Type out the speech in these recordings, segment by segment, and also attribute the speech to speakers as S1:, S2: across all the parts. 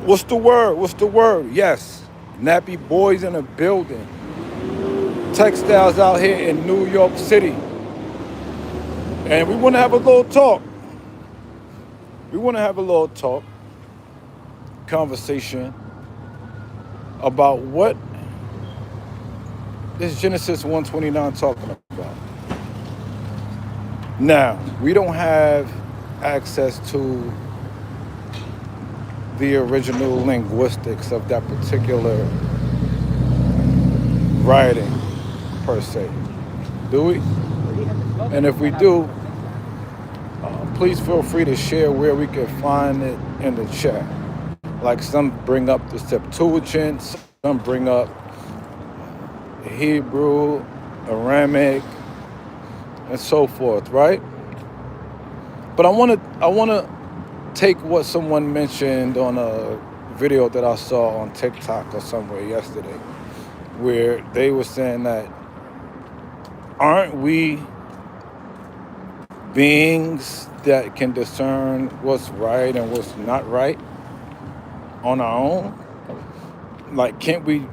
S1: What's the word? What's the word? Yes. Nappy boys in a building. Textiles out here in New York City. And we want to have a little talk. We want to have a little talk, conversation about what is Genesis 129 talking about. Now, we don't have access to the original linguistics of that particular writing, per se. Do we? And if we do, please feel free to share where we can find it in the chat. Like some bring up the Septuagint, some bring up Hebrew, Aramic, and so forth, right? But I want to take what someone mentioned on a video that I saw on TikTok or somewhere yesterday, where they were saying that aren't we beings that can discern what's right and what's not right on our own? Like, can't we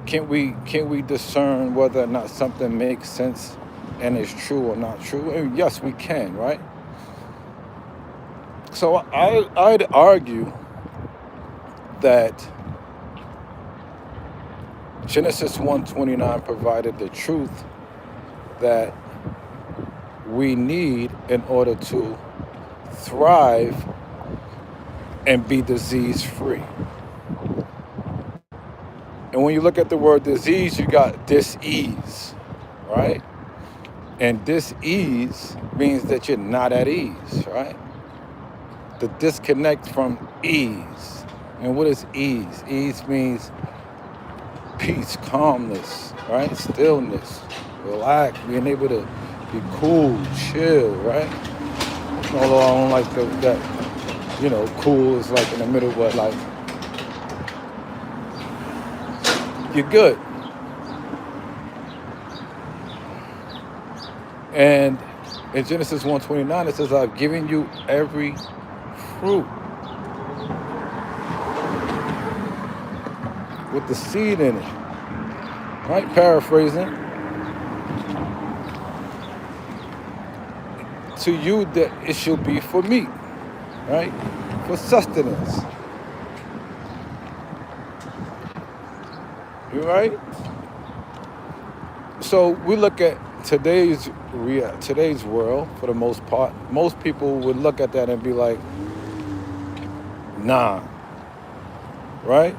S1: discern whether or not something makes sense and is true or not true? And yes, we can, right? So I'd argue that Genesis 129 provided the truth that we need in order to thrive and be disease free. And when you look at the word disease, you got dis-ease, right? And dis-ease means that you're not at ease, right? The disconnect from ease. And what is ease? Ease means peace, calmness, right? Stillness, relax, being able to be cool, chill, right? Although I don't like that, cool is like in the middle, but like, you're good. And in Genesis 129, it says, I've given you every fruit with the seed in it, right? Paraphrasing. To you that it shall be for meat, right? For sustenance. You right? So we look at today's world for the most part. Most people would look at that and be like, nah, right?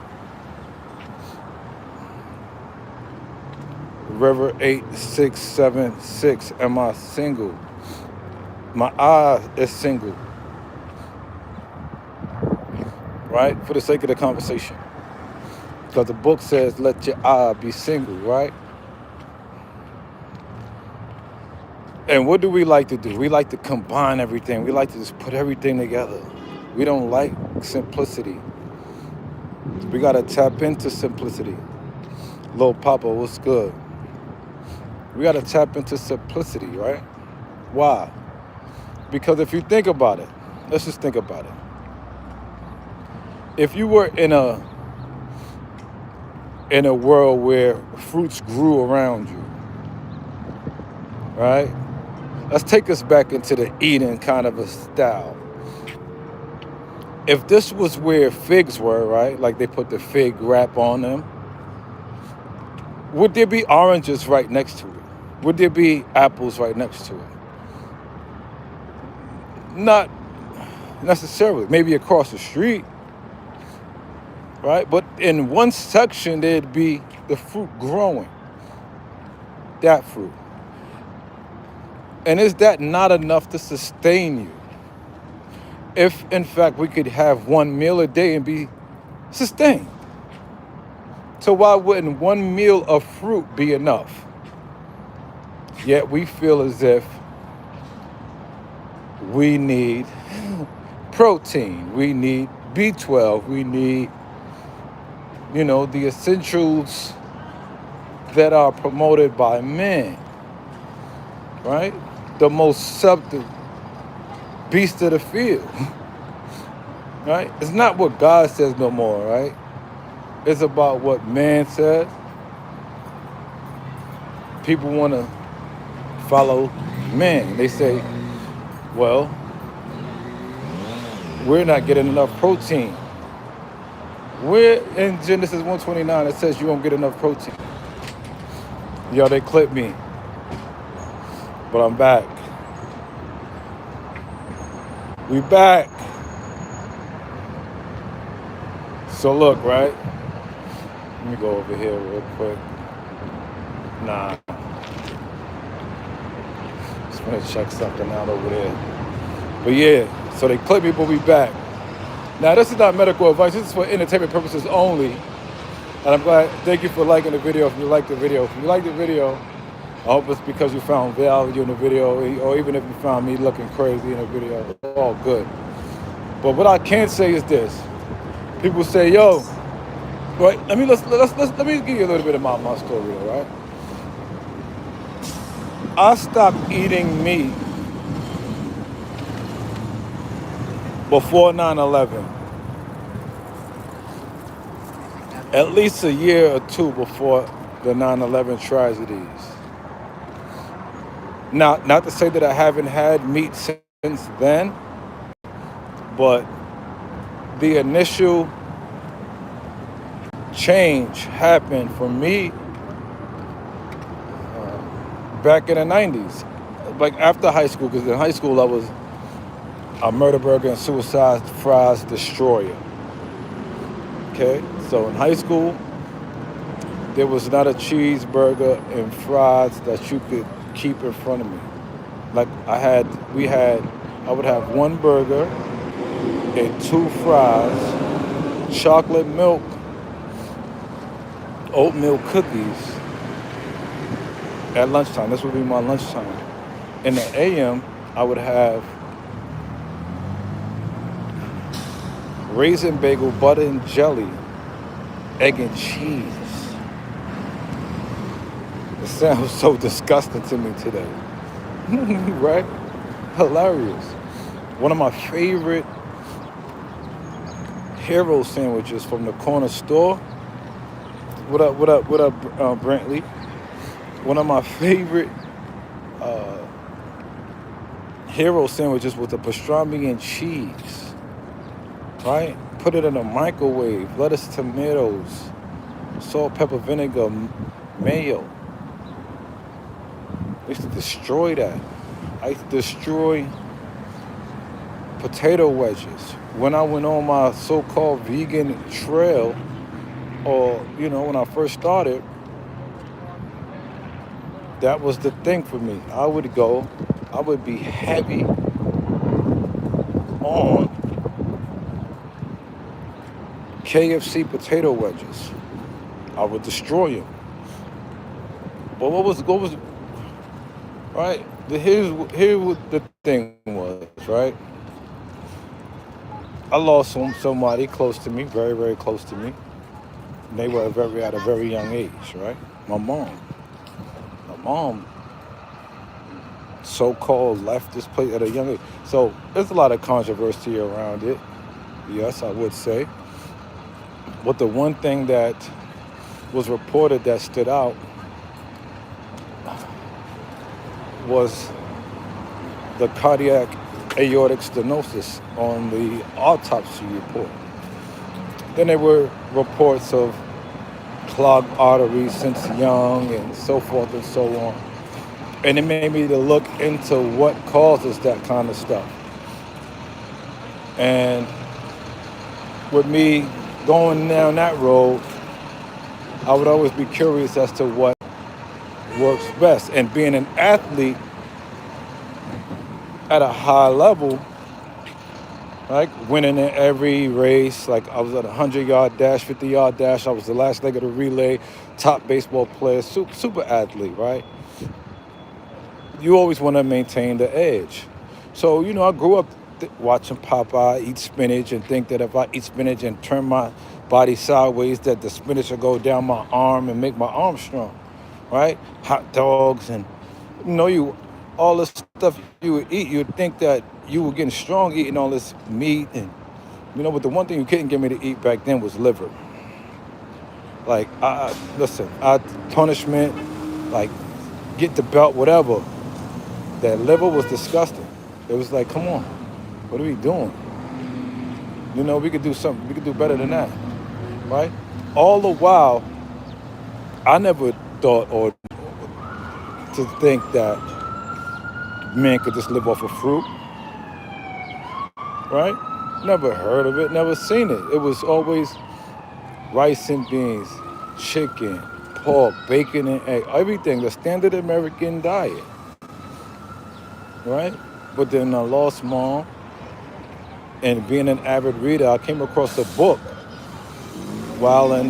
S1: River 8676, am I single? My eye is single, right? For the sake of the conversation. Because the book says, let your eye be single, right? And what do we like to do? We like to combine everything. We like to just put everything together. We don't like simplicity. We got to tap into simplicity. Lil Papa, what's good? We got to tap into simplicity, right? Why? Because if you think about it, let's just think about it. If you were in a world where fruits grew around you, right? Let's take us back into the Eden kind of a style. If this was where figs were, right? Like they put the fig wrap on them, would there be oranges right next to it? Would there be apples right next to it? Not necessarily. Maybe across the street, right? But in one section, there'd be the fruit growing. That fruit. And is that not enough to sustain you? If, in fact, we could have one meal a day and be sustained. So why wouldn't one meal of fruit be enough? Yet we feel as if we need protein, we need B12, we need, the essentials that are promoted by men, right? The most subtle beast of the field. right? It's not what God says no more, right? It's about what man says. People want to follow man. They say, well, we're not getting enough protein. We're in Genesis 129, it says you won't get enough protein. Yo, they clipped me, but I'm back. We back. So look, right? Let me go over here real quick. Nah. Just want to check something out over there. But yeah, so they clipped me, but we back. Now, this is not medical advice. This is for entertainment purposes only. And I'm glad. Thank you for liking the video. If you like the video, I hope it's because you found value in the video, or even if you found me looking crazy in the video. It's all good. But what I can say is this: people say, "Yo, right? Let me give you a little bit of my story, all right? I stopped eating meat before 9/11. At least a year or two before the 9/11 tragedies. Now, not to say that I haven't had meat since then, but the initial change happened for me back in the 90s. Like after high school, because in high school I was a murder burger and suicide fries destroyer. Okay, so in high school, there was not a cheeseburger and fries that you could keep in front of me. Like I would have one burger and two fries, chocolate milk, oatmeal cookies at lunchtime. This would be my lunchtime. In the AM, I would have raisin bagel, butter and jelly, egg and cheese. It sounds so disgusting to me today. Right? Hilarious. One of my favorite hero sandwiches from the corner store. What up, Brantley? One of my favorite hero sandwiches with the pastrami and cheese. Right? Put it in a microwave. Lettuce, tomatoes, salt, pepper, vinegar, mayo. I used to destroy that. I used to destroy potato wedges. When I went on my so-called vegan trail, or, when I first started, that was the thing for me. I would be heavy on KFC potato wedges. I would destroy them. But what was right? Here what the thing was, right? I lost somebody close to me, very, very close to me. They were at a very young age, right? My mom. So-called left this place at a young age. So there's a lot of controversy around it. Yes, I would say. But the one thing that was reported that stood out was the cardiac aortic stenosis on the autopsy report. Then there were reports of clogged arteries since young and so forth and so on. And it made me to look into what causes that kind of stuff. And with me going down that road, I would always be curious as to what works best. And being an athlete at a high level, like winning in every race, like I was at a 100-yard dash, 50-yard dash. I was the last leg of the relay, top baseball player, super athlete, right? You always want to maintain the edge. So, I grew up watching Popeye eat spinach and think that if I eat spinach and turn my body sideways, that the spinach will go down my arm and make my arm strong, right? Hot dogs and, all the stuff you would eat, you would think that you were getting strong eating all this meat and You know, but the one thing you couldn't get me to eat back then was liver. Like, listen, punishment, like, get the belt, whatever. That liver was disgusting. It was like, come on, what are we doing? You know, we could do something. We could do better than that, right? All the while, I never thought or to think that man could just live off of fruit, right? Never heard of it, never seen it. It was always rice and beans, chicken, pork, bacon and egg, everything, the standard American diet, right? But then I lost mom, and being an avid reader, I came across a book while in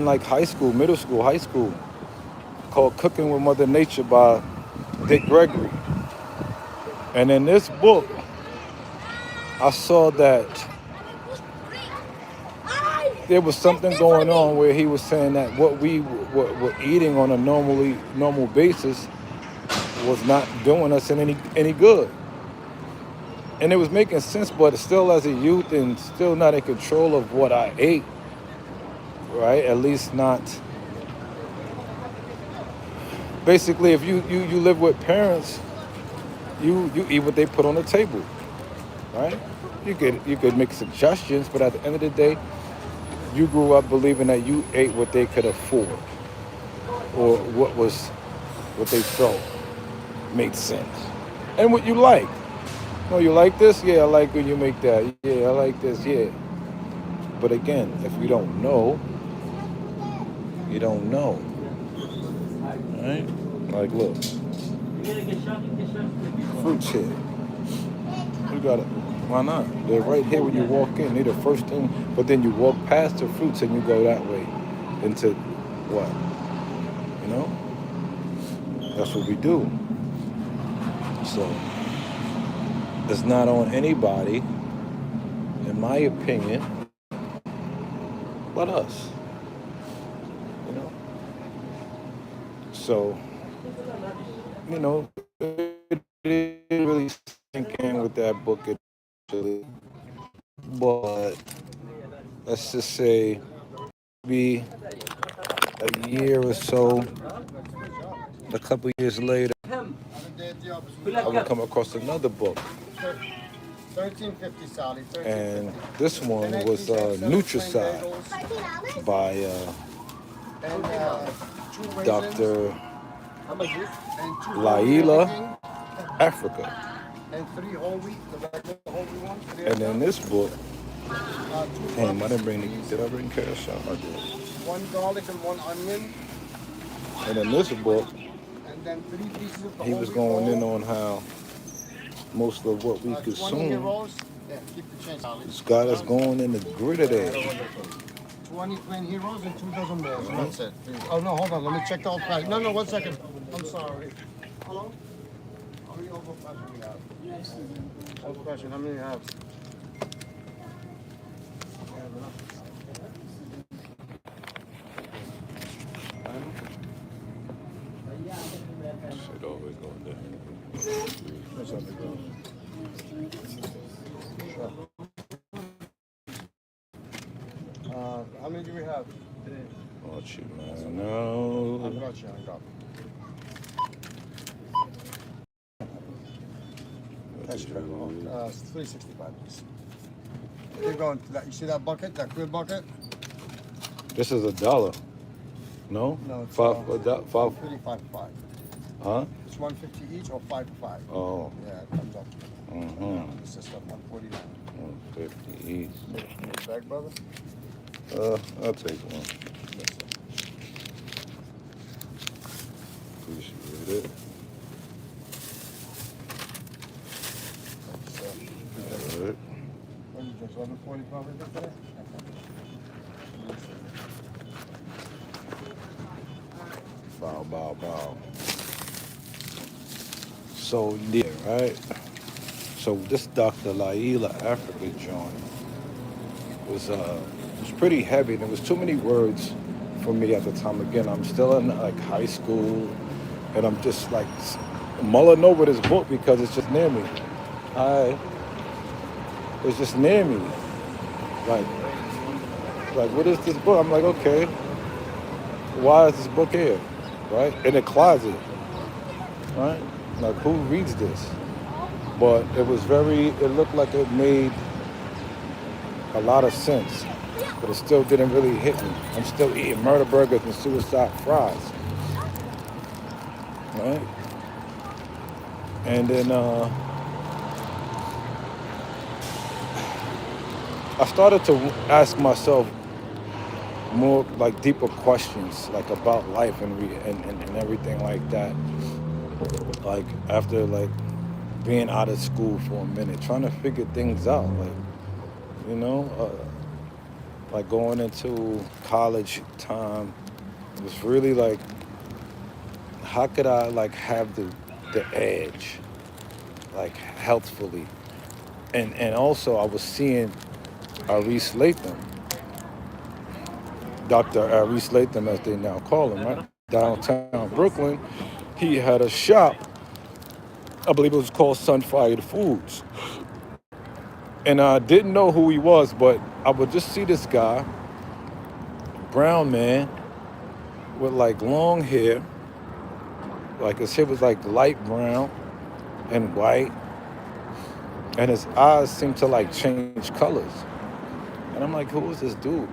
S1: like high school, middle school, high school, called Cooking with Mother Nature by Dick Gregory. And in this book, I saw that there was something going on where he was saying that what we were eating on a normal basis was not doing us any good. And it was making sense, but still as a youth and still not in control of what I ate, right? At least not. Basically, if you live with parents, you eat what they put on the table, right? You could make suggestions, but at the end of the day, you grew up believing that you ate what they could afford, or what they felt made sense, and what you like. No, you like this? Yeah, I like when you make that. Yeah, I like this. Yeah. But again, if you don't know, you don't know, right? Like, look, fruits here. You got it. Why not? They're right here when you walk in. They're the first thing. But then you walk past the fruits and you go that way into what? You know? That's what we do. So it's not on anybody, in my opinion, but us. You know? So, you know, it didn't really sink in with that book actually. But let's just say maybe a year or so, a couple years later, I would come across another book.
S2: 1350 Sally.
S1: And this one was Nutricide by Dr. Laila Africa.
S2: And 3 whole wheat, the regular whole wheat ones.
S1: And in this book, damn, did I bring cash out? I did.
S2: 1 garlic and 1 onion.
S1: And in this book,
S2: and then 3 pieces of the
S1: he was going in on how most of what we consume has got us going in the grid of that.
S2: 20 plain heroes and 2 dozen bears. That's it. Oh, no, hold on. Let me check the old price. No, 1 second. I'm sorry. Hello? How many old fashioned we have? Yes. Old fashioned, how many you have?
S1: Shit always going down.
S2: How many do we have today?
S1: Oh, shit, man. No.
S2: I got you. That's true. It's 365. Keep going. You see that bucket? That clear bucket?
S1: This is $1. No?
S2: No, it's
S1: five.
S2: 55 for 5.
S1: Huh?
S2: It's 150 each or 5 for 5.
S1: Oh.
S2: Yeah, it comes up. It's just 149.
S1: 150 each.
S2: Bag, brother?
S1: I'll take one. Appreciate it. All right.
S2: What did you just 1140 probably today?
S1: Bow. So yeah, right. So this Dr. Laila Africa joint was pretty heavy. There was too many words for me at the time. Again, I'm still in like high school, and I'm just like mulling over this book because it's just near me. Hi. was just near me. Like, what is this book? I'm like, okay, why is this book here? Right? In a closet, right? Like, who reads this? But it looked like it made a lot of sense, but it still didn't really hit me. I'm still eating murder burgers and suicide fries, right? And then I started to ask myself more like deeper questions, like about life and everything like that. Like after like being out of school for a minute, trying to figure things out, like you know, like going into college time was really like, how could I like have the edge, like healthfully, and also I was seeing Reese Latham, Dr. Reese Latham, as they now call him, right? Downtown Brooklyn. He had a shop, I believe it was called Sunfired Foods. And I didn't know who he was, but I would just see this guy, brown man, with like long hair, like his hair was like light brown and white, and his eyes seemed to like change colors. And I'm like, who is this dude?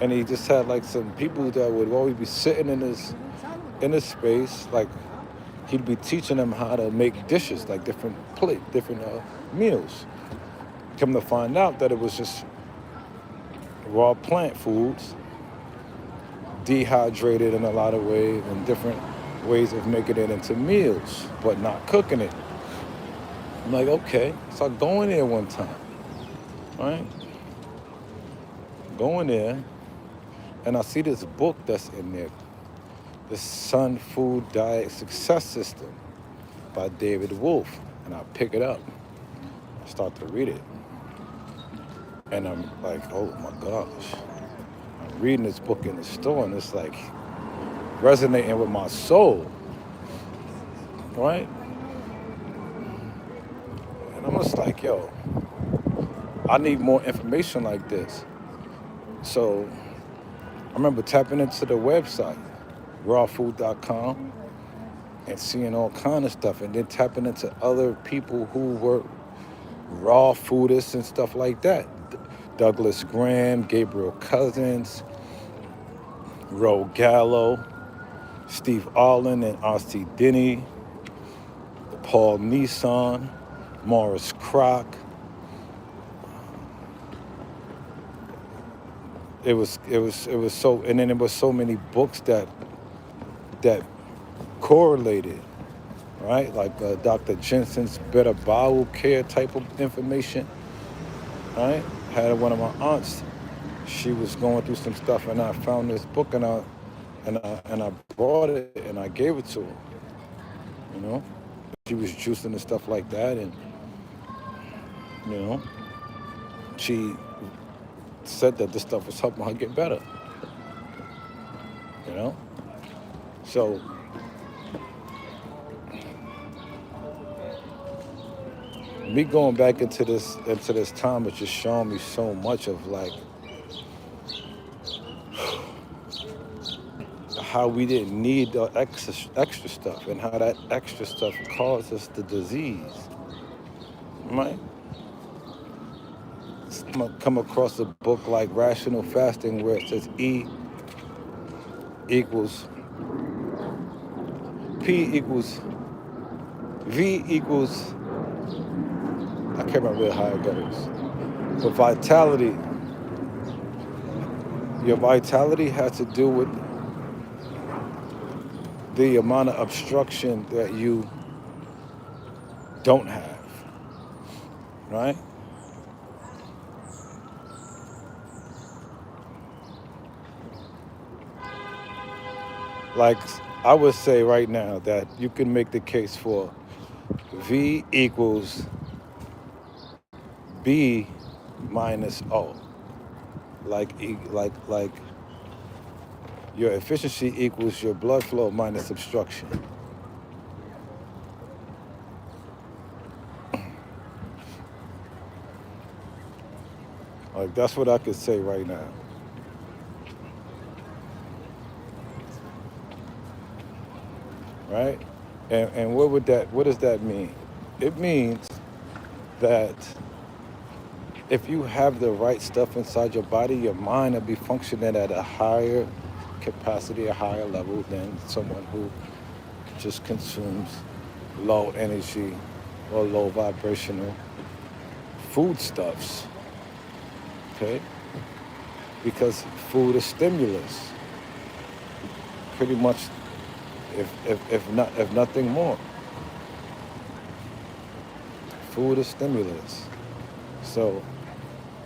S1: And he just had like some people that would always be sitting in his space, like he'd be teaching them how to make dishes, like different meals. Come to find out that it was just raw plant foods, dehydrated in a lot of ways, and different ways of making it into meals, but not cooking it. I'm like, okay. So I go in there one time, right? Go in there, and I see this book that's in there, the Sun Food Diet Success System by David Wolf. And I pick it up, I start to read it. And I'm like, oh my gosh. I'm reading this book in the store, and it's like resonating with my soul, right? And I'm just like, yo, I need more information like this. So I remember tapping into the website, rawfood.com, and seeing all kind of stuff, and then tapping into other people who were raw foodists and stuff like that. Douglas Graham, Gabriel Cousins, Ro Gallo, Steve Arlen and R.C. Denny, Paul Nissan, Morris Kroc. It was so, and then there was so many books that correlated, right? Like Dr. Jensen's Better Bowel Care type of information, right? Had one of my aunts, she was going through some stuff, and I found this book, and I bought it, and I gave it to her. You know, she was juicing and stuff like that, and you know, she said that this stuff was helping her get better. You know, so me going back into this time is just showing me so much of like how we didn't need the extra stuff, and how that extra stuff caused us the disease, right? Come across a book like Rational Fasting where it says E equals P equals V equals, I can't remember how it goes. But your vitality has to do with the amount of obstruction that you don't have, right? Like, I would say right now that you can make the case for V equals B minus O. Like your efficiency equals your blood flow minus obstruction. Like that's what I could say right now. Right? And what does that mean? It means that if you have the right stuff inside your body, your mind will be functioning at a higher capacity, a higher level than someone who just consumes low energy or low vibrational foodstuffs. Okay? Because food is stimulus, pretty much, if nothing more. Food is stimulus. So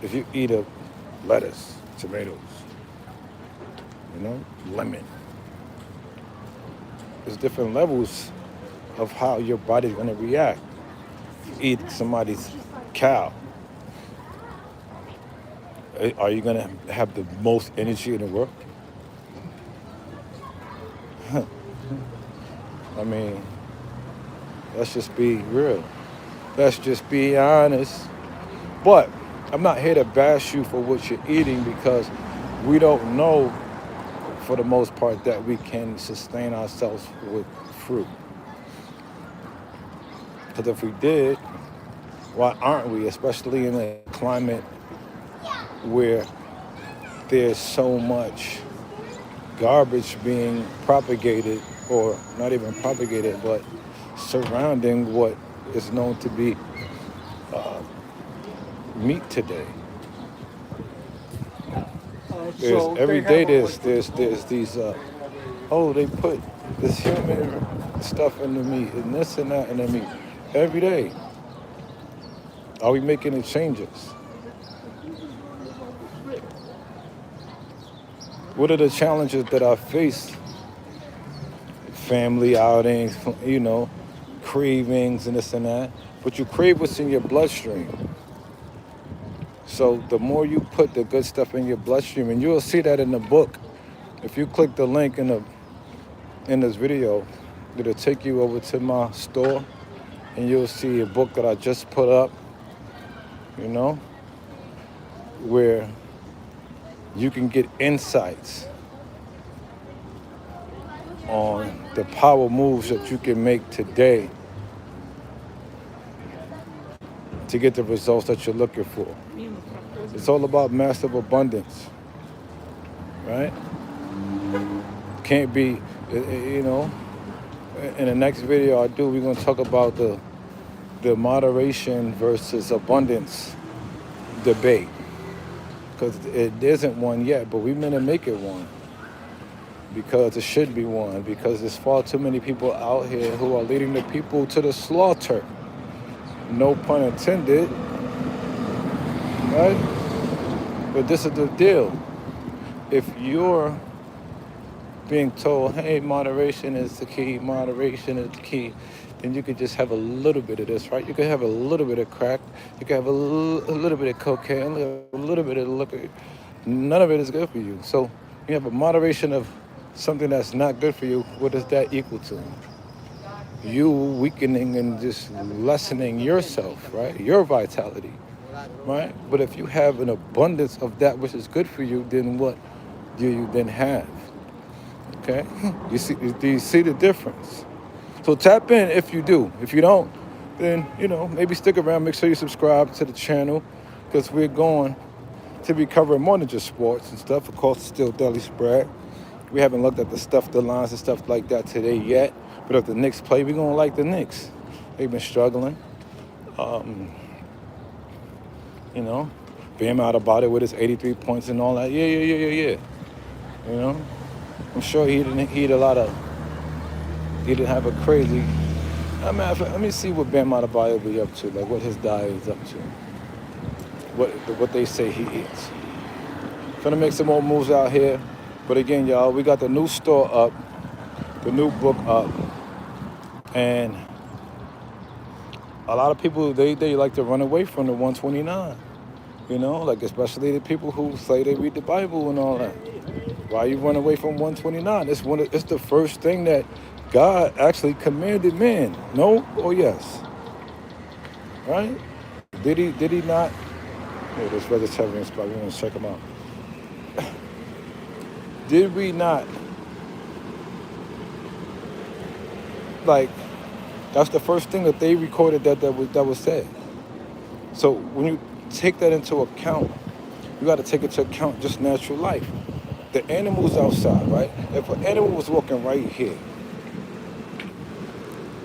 S1: if you eat a lettuce, tomatoes, lemon, there's different levels of how your body's gonna react. Eat somebody's cow, are you gonna have the most energy in the world? I mean, let's just be real. Let's just be honest. But I'm not here to bash you for what you're eating because we don't know, for the most part, that we can sustain ourselves with fruit. Because if we did, why aren't we? Especially in a climate where there's so much garbage being propagated, or not even propagated, but surrounding what is known to be meat today. There's every day there's these they put this human stuff in the meat and this and that in the meat every day. Are we making any changes? What are the challenges that I face? Family outings, cravings and this and that. But you crave what's in your bloodstream. So the more you put the good stuff in your bloodstream, and you'll see that in the book. If you click the link in this video, it'll take you over to my store, and you'll see a book that I just put up, where you can get insights on the power moves that you can make today to get the results that you're looking for. It's all about massive abundance, right? Can't be, in the next video we're going to talk about the moderation versus abundance debate. Because it isn't one yet, but we're going to make it one. Because it should be one. Because there's far too many people out here who are leading the people to the slaughter. No pun intended. Right? But this is the deal. If you're being told, hey, moderation is the key, then you could just have a little bit of this, right? You could have a little bit of crack. You could have a little bit of cocaine, a little bit of liquor. None of it is good for you. So you have a moderation of something that's not good for you. What does that equal to? You weakening and just lessening yourself, right? Your vitality, right? But if you have an abundance of that which is good for you, then what do you then have? Okay? Do you see the difference? So tap in if you do. If you don't, then, maybe stick around. Make sure you subscribe to the channel because we're going to be covering more than just sports and stuff. Of course, it's still Daily Spread. We haven't looked at the lines and stuff like that today yet. But if the Knicks play, we're going to like the Knicks. They've been struggling. Bam out about it with his 83 points and all that. Yeah. I'm sure he didn't have a crazy. Let me see what Bam Adebayo will be up to, like what his diet is up to, what they say he eats. Gonna make some more moves out here, but again, y'all, we got the new store up, the new book up, and a lot of people they like to run away from the 129. Especially the people who say they read the Bible and all that. Why you run away from 129? It's the first thing that God actually commanded men. No or yes? Right? Did he not Yeah, this vegetarian spot. We want to check them out. Did we not, like, that's the first thing that they recorded that was said. So when you take that into account, you got to take into account just natural life. The animals outside, right? If an animal was walking right here,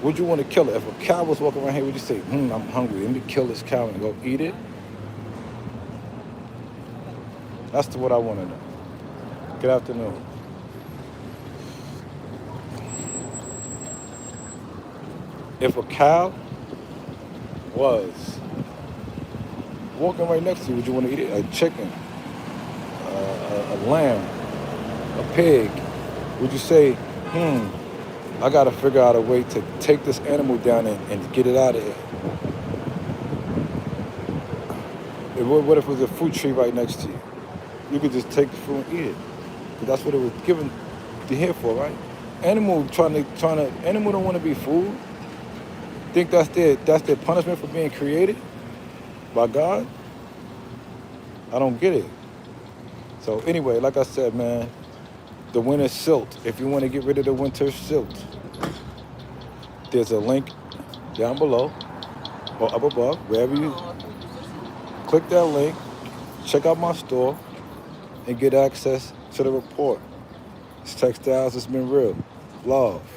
S1: would you want to kill it? If a cow was walking right here, would you say, I'm hungry, let me kill this cow and go eat it? That's what I want to know. Good afternoon. If a cow was walking right next to you, would you want to eat it? A chicken, a lamb, a pig, would you say, I got to figure out a way to take this animal down and get it out of here? What if it was a fruit tree right next to you? You could just take the fruit and eat it. Because that's what it was given to here for, right? Animal animal don't want to be food. Think that's their punishment for being created by God? I don't get it. So anyway, like I said, man, the winter silt. If you want to get rid of the winter silt, there's a link down below or up above, wherever you click that link, check out my store, and get access to the report. It's Textiles, it's been real. Love.